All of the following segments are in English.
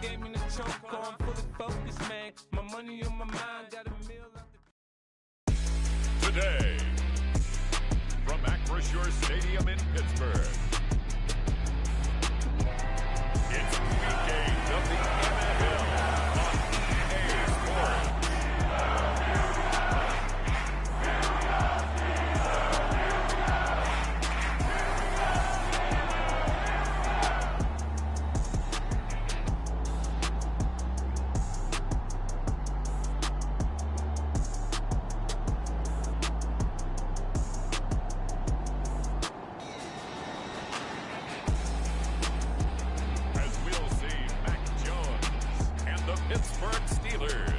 Gave me the choke on, fully focused, man. My money on my mind, got a meal out the... Today, from Acrisure Stadium in Pittsburgh, it's week 8 of the NFL on EA Sports. Pittsburgh Steelers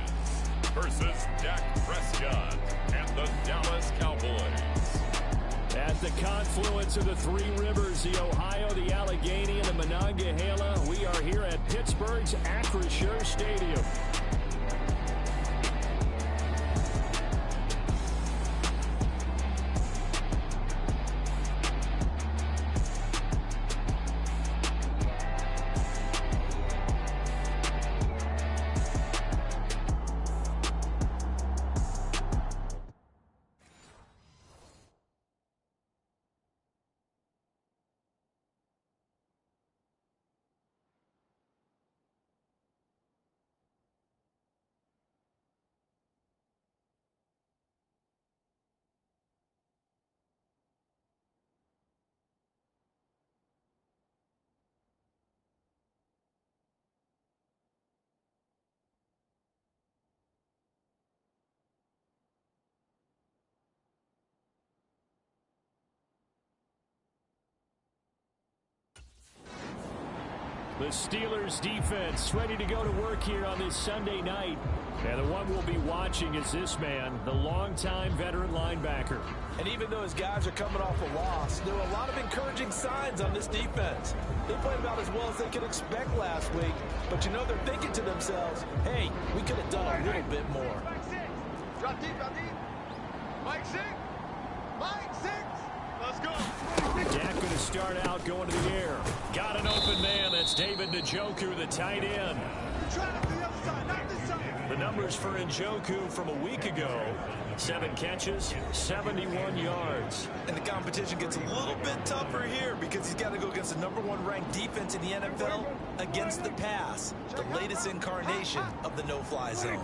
versus Dak Prescott and the Dallas Cowboys. At the confluence of the three rivers, the Ohio, the Allegheny, and the Monongahela, we are here at Pittsburgh's Acrisure Stadium. The Steelers defense ready to go to work here on this Sunday night. And the one we'll be watching is this man, the longtime veteran linebacker. And even though his guys are coming off a loss, there were a lot of encouraging signs on this defense. They played about as well as they could expect last week. But you know they're thinking to themselves, hey, we could have done a little bit more. Mike 6. Drop deep, drop deep. Mike 6. Mike 6. Let's go. Dak going to start out going to the air. Got an open man. That's David Njoku, the tight end. Try it to the other side, not this side. The numbers for Njoku from a week ago. 7 catches, 71 yards. And the competition gets a little bit tougher here because he's got to go against the #1 ranked defense in the NFL against the pass, the latest incarnation of the no-fly zone.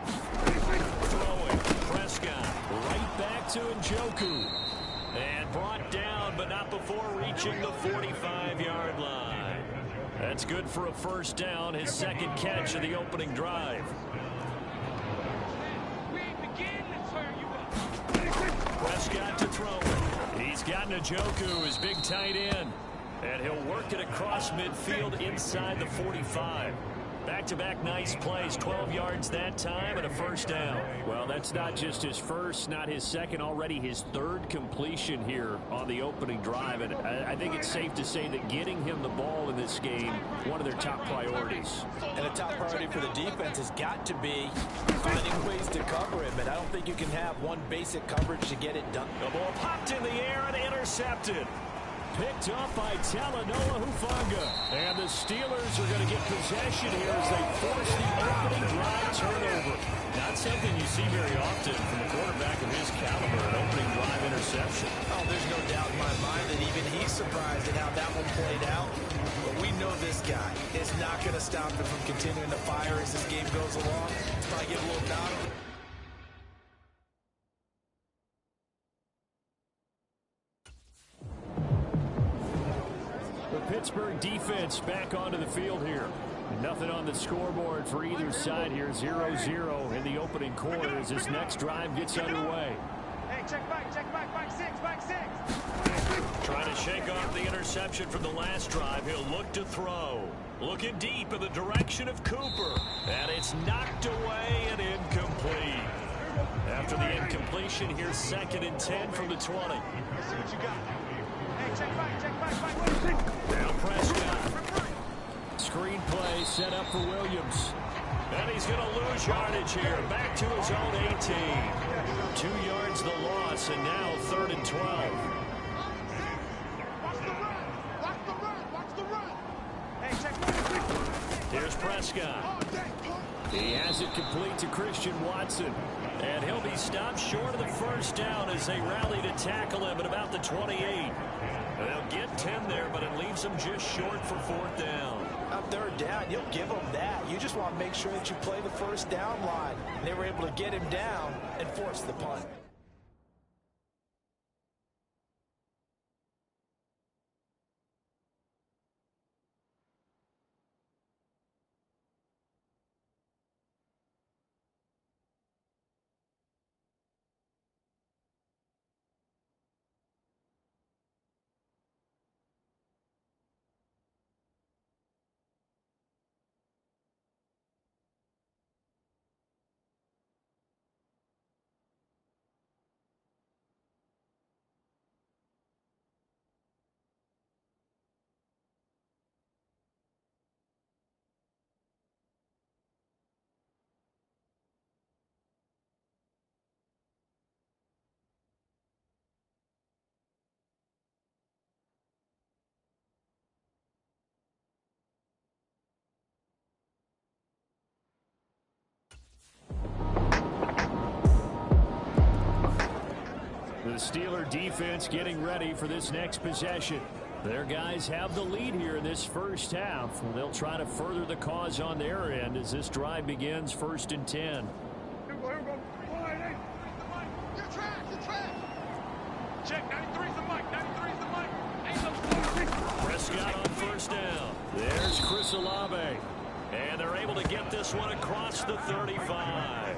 Throwing, Prescott, right back to Njoku. And brought down, but not before reaching the 45-yard line. That's good for a first down, his second catch of the opening drive. Prescott to throw it. He's got Njoku, his big tight end. And he'll work it across midfield inside the 45. Back-to-back nice plays, 12 yards that time and a first down. Well, that's not just his first, not his second, already his third completion here on the opening drive. And I think it's safe to say that getting him the ball in this game, one of their top priorities. And a top priority for the defense has got to be finding ways to cover him. And I don't think you can have one basic coverage to get it done. The ball popped in the air and intercepted. Picked up by Talanoa Hufanga. And the Steelers are going to get possession here as they force the opening drive turnover. Not something you see very often from a quarterback of his caliber, an opening drive interception. Oh, there's no doubt in my mind that even he's surprised at how that one played out. But we know this guy is not going to stop him from continuing to fire as this game goes along. Probably get a little nod. Pittsburgh defense back onto the field here. Nothing on the scoreboard for either side here. 0-0 in the opening quarter as this next drive gets underway. Hey, check back, Mike 6, Mike 6. Trying to shake off the interception from the last drive. He'll look to throw. Looking deep in the direction of Cooper. And it's knocked away and incomplete. After the incompletion, here's 2nd and 10 from the 20. Let's see what you got. Hey, check back. Now Prescott. Screen play set up for Williams. And he's going to lose yardage here. Back to his own 18. 2 yards the loss, and now 3rd and 12. Watch the run. Here's Prescott. He has it complete to Christian Watson. And he'll be stopped short of the first down as they rally to tackle him at about the 28. They'll get 10 there, but it leaves them just short for fourth down. On third down, you'll give them that. You just want to make sure that you play the first down line. They were able to get him down and force the punt. The Steeler defense getting ready for this next possession. Their guys have the lead here in this first half. They'll try to further the cause on their end as this drive begins 1st and 10. Here we go. You're trash. Check, 93's the mic. 93's the mic. Ain't no Prescott on first down. There's Chris Olave. And they're able to get this one across the 35.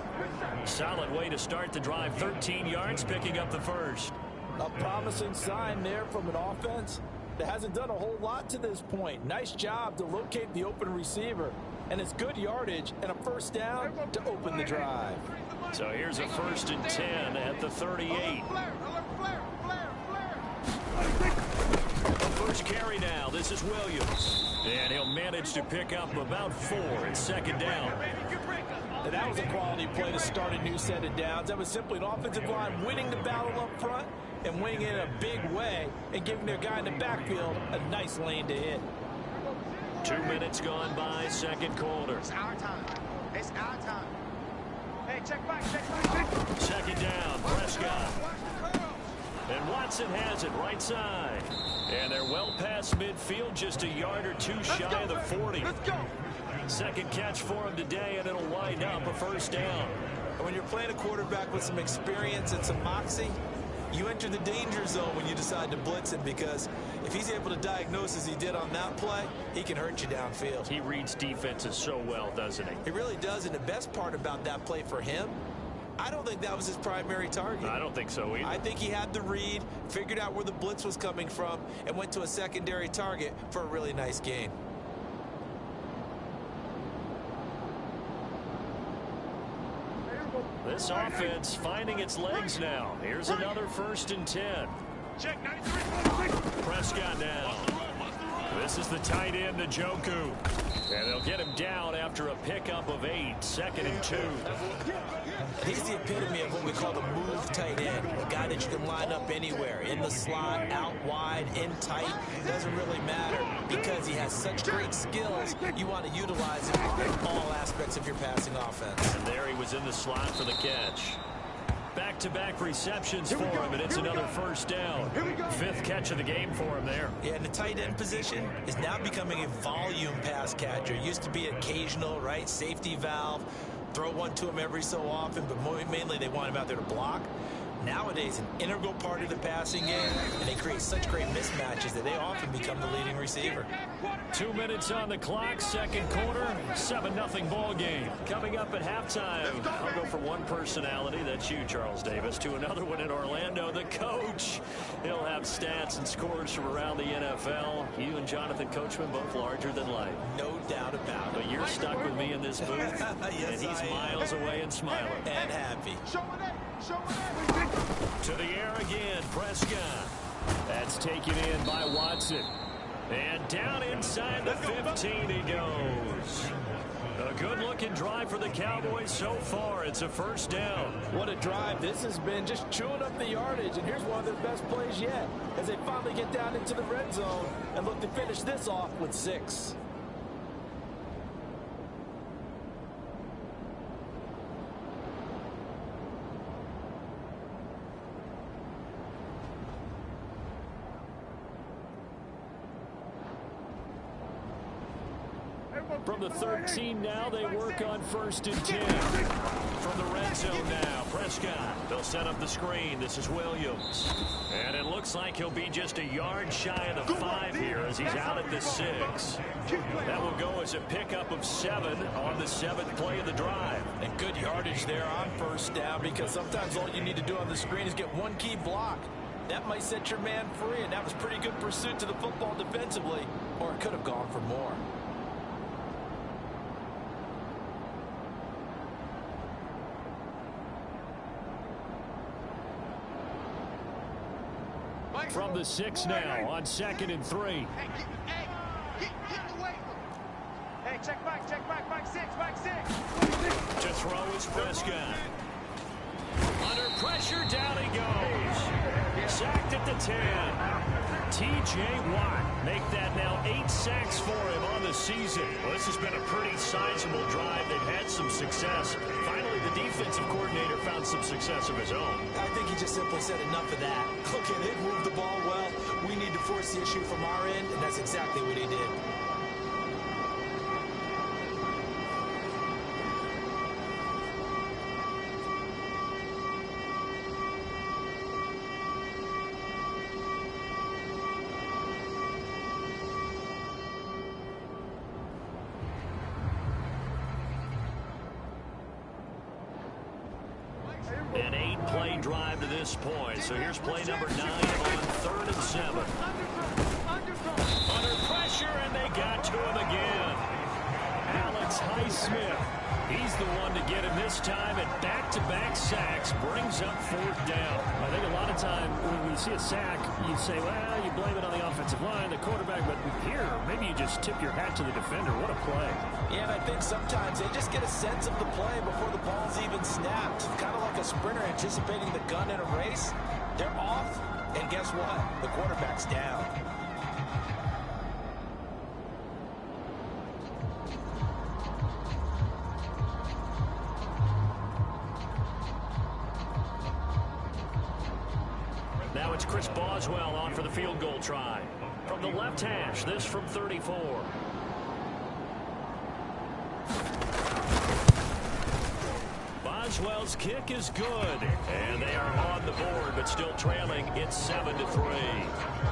Solid way to start the drive. 13 yards, picking up the first. A promising sign there from an offense that hasn't done a whole lot to this point. Nice job to locate the open receiver. And it's good yardage and a first down to open the drive. So here's a 1st and 10 at the 38. First carry now. This is Williams. And he'll manage to pick up about 4 at 2nd down. And that was a quality play to start a new set of downs. That was simply an offensive line winning the battle up front and winning it in a big way and giving their guy in the backfield a nice lane to hit. 2 minutes gone by, second quarter. It's our time. It's our time. Hey, check back. 2nd down, Prescott. And Watson has it right side. And they're well past midfield, just a yard or two shy of the 40. Let's go. Second catch for him today, and it'll wind up a first down. And when you're playing a quarterback with some experience and some moxie, you enter the danger zone when you decide to blitz him, because if he's able to diagnose as he did on that play, he can hurt you downfield. He reads defenses so well, doesn't he? He really does, and the best part about that play for him, I don't think that was his primary target. I don't think so either. I think he had the read, figured out where the blitz was coming from, and went to a secondary target for a really nice gain. This offense finding its legs now. Here's another 1st and 10. Check, 93. Prescott now. This is the tight end, Njoku. And they'll get him down after a pickup of 8, 2nd and 2. He's the epitome of what we call the move tight end. A guy that you can line up anywhere. In the slot, out wide, in tight. Doesn't really matter because he has such great skills. You want to utilize him in all aspects of your passing offense. And there he was in the slot for the catch. Back-to-back receptions for him, and it's another first down. 5th catch of the game for him there. Yeah, and the tight end position is now becoming a volume pass catcher. It used to be occasional, right? Safety valve. Throw one to him every so often, but mainly they want him out there to block. Nowadays, an integral part of the passing game, and they create such great mismatches that they often become the leading receiver. 2 minutes on the clock, second quarter, 7-0 ball game. Coming up at halftime, I'll go for one personality, that's you, Charles Davis, to another one in Orlando, the coach. He'll have stats and scores from around the NFL. You and Jonathan Coachman both larger than life. No doubt about it. But you're stuck with me in this booth, Yes, and he's miles away and smiling. And happy. To the air again, Prescott. That's taken in by Watson. And down inside the 15 he goes. A good-looking drive for the Cowboys so far. It's a first down. What a drive this has been, just chewing up the yardage. And here's one of their best plays yet as they finally get down into the red zone and look to finish this off with 6. From the 13 now, they work on 1st and 10. From the red zone now, Prescott. They'll set up the screen. This is Williams. And it looks like he'll be just a yard shy of the 5 here as he's out at the 6. That will go as a pickup of 7 on the 7th play of the drive. And good yardage there on 1st down, because sometimes all you need to do on the screen is get one key block. That might set your man free, and that was pretty good pursuit to the football defensively, or it could have gone for more. From the 6 now on 2nd and 3. Hey, get away. Hey, check back, 6. To throw is Prescott. Under pressure, down he goes. Sacked at the 10. T.J. Watt make that now 8 sacks for him on the season. Well, this has been a pretty sizable drive. They've had some success. Finally, the defensive coordinator found some success of his own. I think he just simply said enough of that. Okay, they've moved the ball well. We need to force the issue from our end, and that's exactly what he did. An 8-play drive to this point. So here's play number 9 on 3rd and 7. Under pressure, and they got to him again. Alex Highsmith. He's the one to get him this time, and back-to-back sacks brings up 4th down. I think a lot of time when we see a sack, you say, well, you blame it on the offensive line, the quarterback, but here, maybe you just tip your hat to the defender. What a play. Yeah, and I think sometimes they just get a sense of the play before the ball's even snapped. Kind of like a sprinter anticipating the gun in a race. They're off, and guess what? The quarterback's down. Now it's Chris Boswell on for the field goal try. From the left hash, this from 34. Boswell's kick is good. And they are on the board, but still trailing. It's 7-3.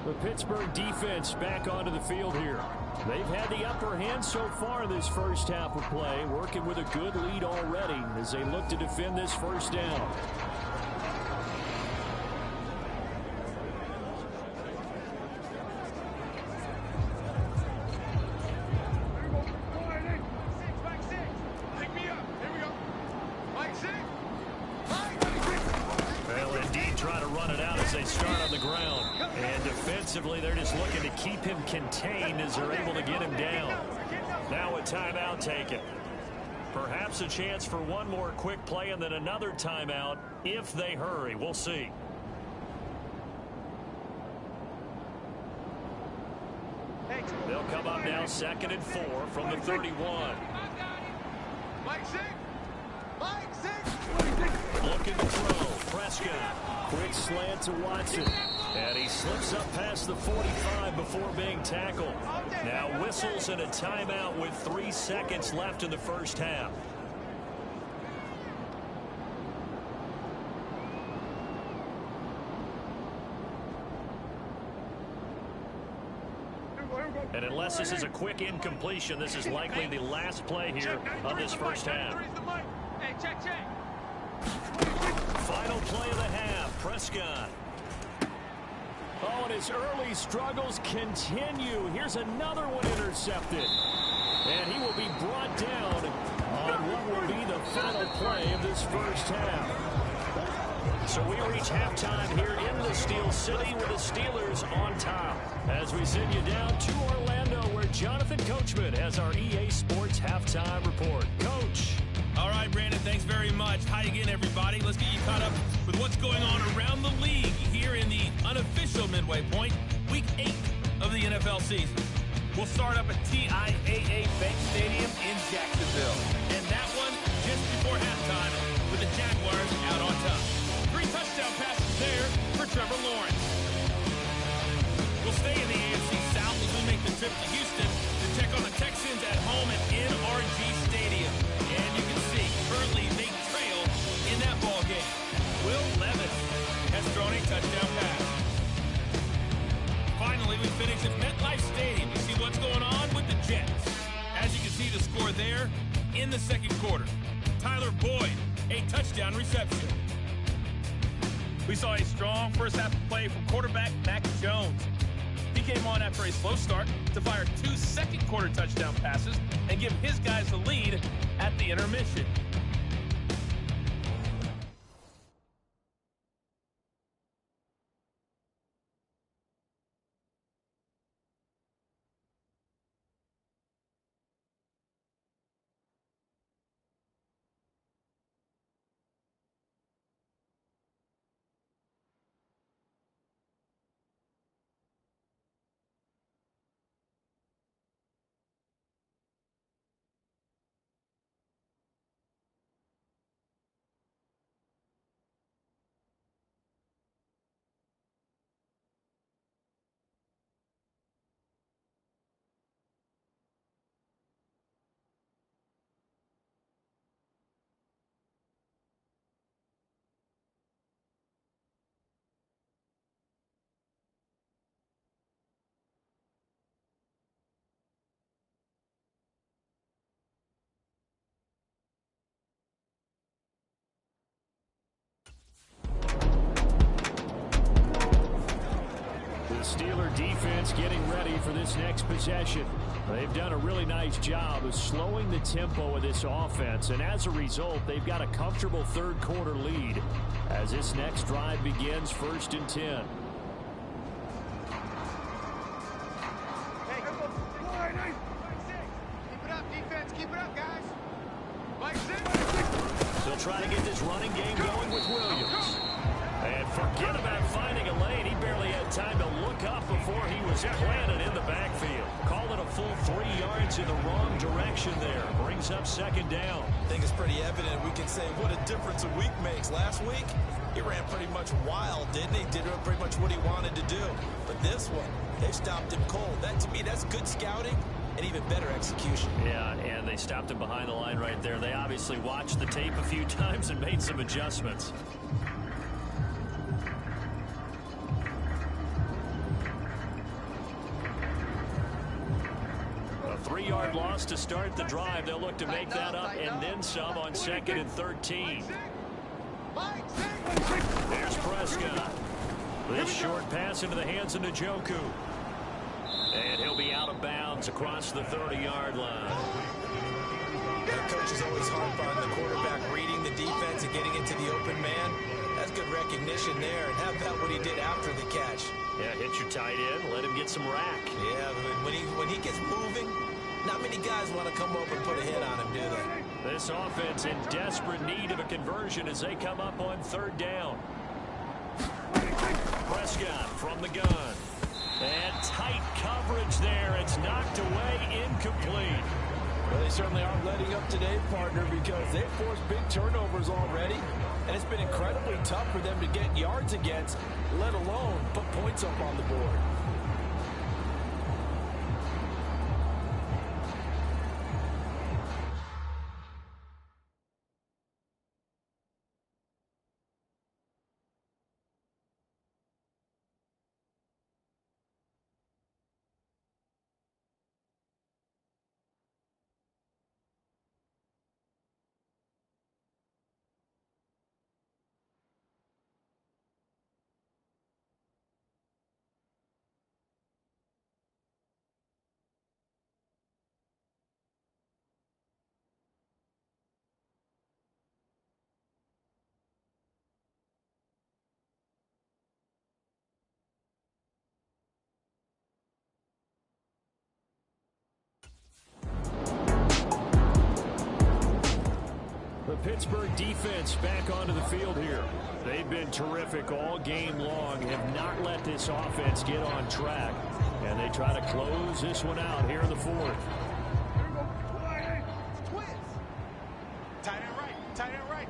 The Pittsburgh defense back onto the field here. They've had the upper hand so far in this first half of play, working with a good lead already as they look to defend this 1st down. Well, indeed, try to run it out as they start on the ground. And defensively, they're just looking to keep him contained as they're able to get him down. Now a timeout taken. Perhaps a chance for one more quick play and then another timeout if they hurry. We'll see. They'll come up now 2nd and 4 from the 31. Looking to throw. Prescott. Quick slant to Watson. And he slips up past the 45 before being tackled. Now whistles and a timeout with 3 seconds left in the first half. And unless this is a quick incompletion, this is likely the last play here of this first half. Final play of the half, Prescott. Oh, and his early struggles continue. Here's another one intercepted. And he will be brought down on what will be the final play of this first half. So we reach halftime here in the Steel City with the Steelers on top. As we send you down to Orlando, where Jonathan Coachman has our EA Sports halftime report. Coach. All right, Brandon, thanks very much. Hi again, everybody. Let's get you caught up with what's going on around the league here in the unofficial midway point, Week 8 of the NFL season. We'll start up at TIAA Bank Stadium in Jacksonville. And that one just before halftime with the Jaguars out on top. 3 touchdown passes there for Trevor Lawrence. We'll stay in the AFC South as we make the trip to Houston to check on the Texans at home at NRG Stadium. And you can see, currently they trail in that ball game. Will Levis has thrown a touchdown pass. Finally, we finish at MetLife Stadium to see what's going on with the Jets. As you can see the score there in the second quarter. Tyler Boyd, a touchdown reception. We saw a strong first half of play from quarterback Mac Jones. He came on after a slow start to fire 2 second-quarter touchdown passes and give his guys the lead at the intermission. Steeler defense getting ready for this next possession. They've done a really nice job of slowing the tempo of this offense, and as a result, they've got a comfortable third quarter lead as this next drive begins 1st and 10. Keep it up, defense. Keep it up, guys. They'll try to get this running game going with Williams. And forget about finding a lane. He barely had time to look up before he was planted in the backfield. Call it a full 3 yards in the wrong direction there. Brings up 2nd down. I think it's pretty evident we can say what a difference a week makes. Last week, he ran pretty much wild, didn't he? Did pretty much what he wanted to do. But this one, they stopped him cold. That, to me, that's good scouting and even better execution. Yeah, and they stopped him behind the line right there. They obviously watched the tape a few times and made some adjustments. A 3-yard loss to start the drive. They'll look to make that up and then some on 2nd and 13. There's Prescott. This short pass into the hands of Njoku. And he'll be out of bounds across the 30-yard line. The coach is always hard on the quarterback reading the defense and getting into the open man. That's good recognition there. And how about what he did after the catch? Yeah, hit your tight end, let him get some rack. Yeah, when he gets moving, not many guys want to come over and put a hit on him, do they? This offense in desperate need of a conversion as they come up on 3rd down. Prescott from the gun. And tight coverage there. It's knocked away, incomplete. Well, they certainly aren't letting up today, partner, because they've forced big turnovers already. And it's been incredibly tough for them to get yards against, let alone put points up on the board. Pittsburgh defense back onto the field here. They've been terrific all game long, have not let this offense get on track, and they try to close this one out here in the fourth. Tight end right, tight end right.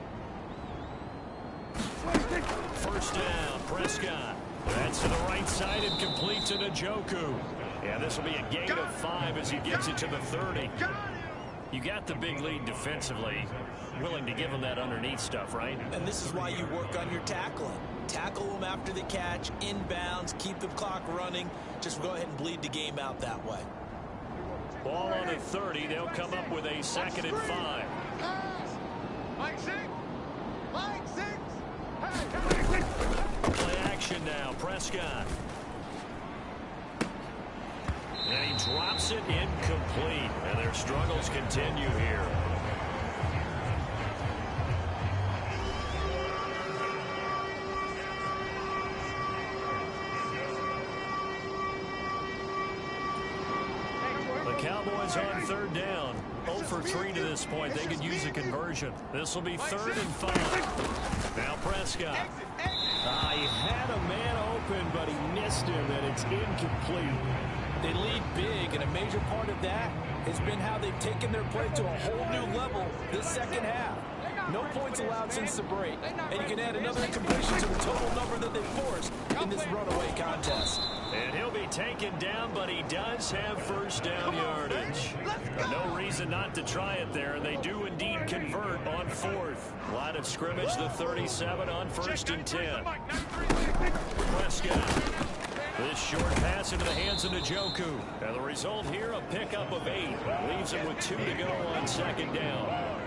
First down, Prescott. That's to the right side and complete to Njoku. Yeah, this will be a gain of 5 as he gets it to the 30. You got the big lead defensively. Willing to give him that underneath stuff, right? And this is why you work on your tackling. Tackle them after the catch, inbounds, keep the clock running. Just go ahead and bleed the game out that way. Ball on the 30. They'll come up with a 2nd and 5. Mike six. Mike six. Play action now, Prescott. And he drops it incomplete. And their struggles continue here. The Cowboys on 3rd down. 0 for 3 to this point. They could use a conversion. This will be 3rd and 5. Now Prescott. He had a man open, but he missed him, and it's incomplete. They lead big, and a major part of that has been how they've taken their play to a whole new level this second half. No points allowed since the break, and you can add another incompletion to the total number that they forced in this runaway contest. And he'll be taken down, but he does have first down yardage. No reason not to try it there, and they do indeed convert on 4th. Line of scrimmage, the 37 on 1st and 10. Prescott. This short pass into the hands of Njoku. And the result here, a pickup of 8. Leaves him with 2 to go on 2nd down.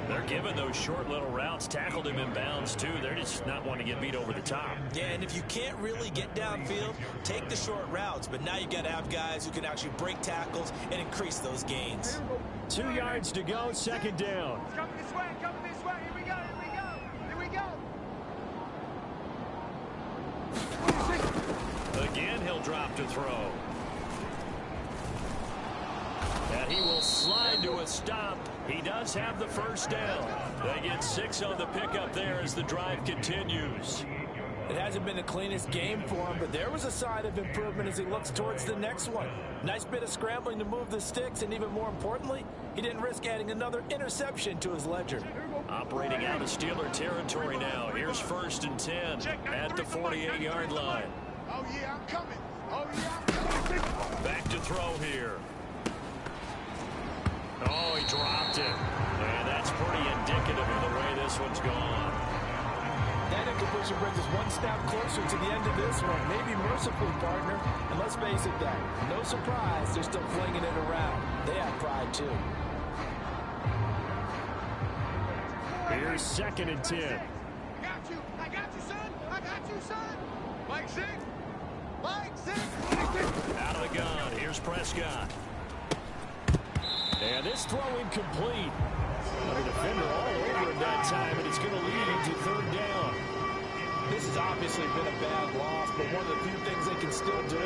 They're giving those short little routes. Tackled him in bounds, too. They're just not wanting to get beat over the top. Yeah, and if you can't really get downfield, take the short routes. But now you got to have guys who can actually break tackles and increase those gains. 2 yards to go, 2nd down. It's coming this way, coming this way. Here we go, here we go, here we go. Again, he'll drop to throw. And he will slide to a stop. He does have the first down. They get 6 on the pickup there as the drive continues. It hasn't been the cleanest game for him, but there was a sign of improvement as he looks towards the next one. Nice bit of scrambling to move the sticks, and even more importantly, he didn't risk adding another interception to his ledger. Operating out of Steeler territory now. Here's 1st and 10 at the 48-yard line. Oh, yeah, I'm coming. Oh, yeah, I'm coming. Back to throw here. Oh, he dropped it. And that's pretty indicative of the way this one's gone. That incompletion brings us one step closer to the end of this one. Maybe mercifully, partner. And let's face it, that no surprise, they're still flinging it around. They have pride, too. Here's 2nd and 10. I got you, son. I got you, son. Mike six. Mike six. Out of the gun. Here's Prescott. And this throw incomplete. The defender all over him that time, and it's going to lead to 3rd down. This has obviously been a bad loss, but one of the few things they can still do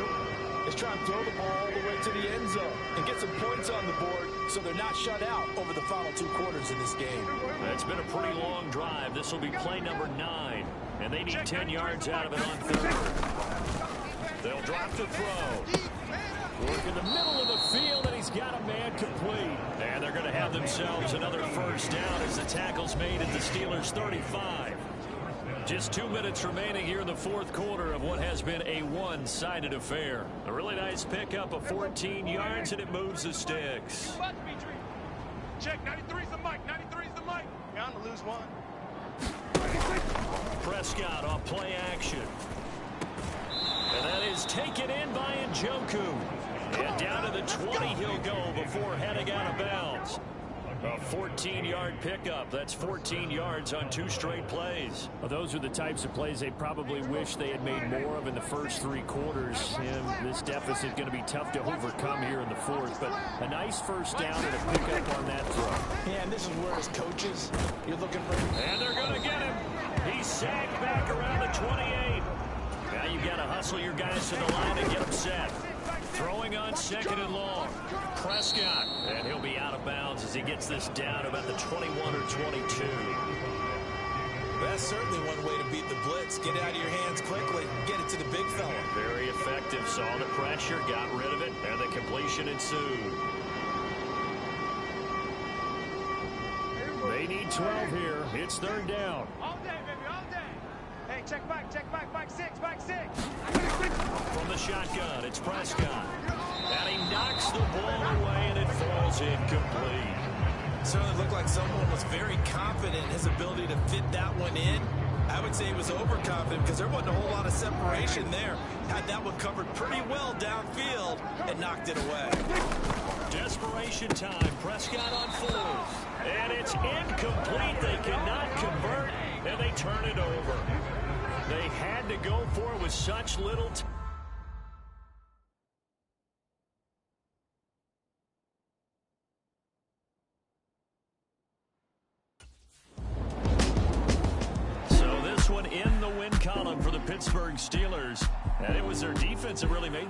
is try and throw the ball all the way to the end zone and get some points on the board so they're not shut out over the final 2 quarters of this game. It's been a pretty long drive. This will be play number 9, and they need 10 yards out of it on 3rd. They'll drop to throw. Work in the middle of the field, and he's got a man complete. And they're going to have themselves another first down as the tackle's made at the Steelers' 35. Just 2 minutes remaining here in the 4th quarter of what has been a one-sided affair. A really nice pickup of 14 yards, and it moves the sticks. Check, 93's the mic, 93's the mic. Bound to lose one. Prescott off play action. And that is taken in by Njoku. And down to the 20 he'll go before heading out of bounds. A 14-yard pickup. That's 14 yards on 2 straight plays. Well, those are the types of plays they probably wish they had made more of in the first 3 quarters. And this deficit going to be tough to overcome here in the 4th. But a nice first down and a pickup on that throw. Yeah, and this is where as coaches, you're looking for... And they're going to get him. He's sagged back around the 28. Now you've got to hustle your guys to the line and get them set. Throwing on second and long. Prescott. And he'll be out of bounds as he gets this down about the 21 or 22. That's certainly one way to beat the blitz. Get it out of your hands quickly. Get it to the big fella. Very effective. Saw the pressure, got rid of it, and the completion ensued. They need 12 here. It's third down. All day, baby, all day. Hey, check back, back six, back six. From the shotgun, it's Prescott. And he knocks the ball away, and it falls incomplete. Certainly looked like someone was very confident in his ability to fit that one in. I would say he was overconfident because there wasn't a whole lot of separation there. Had that one covered pretty well downfield and knocked it away. Desperation time. Prescott on fourth. And it's incomplete. They cannot convert, and they turn it over. They had to go for it with such little time. So this one in the win column for the Pittsburgh Steelers. And it was their defense that really made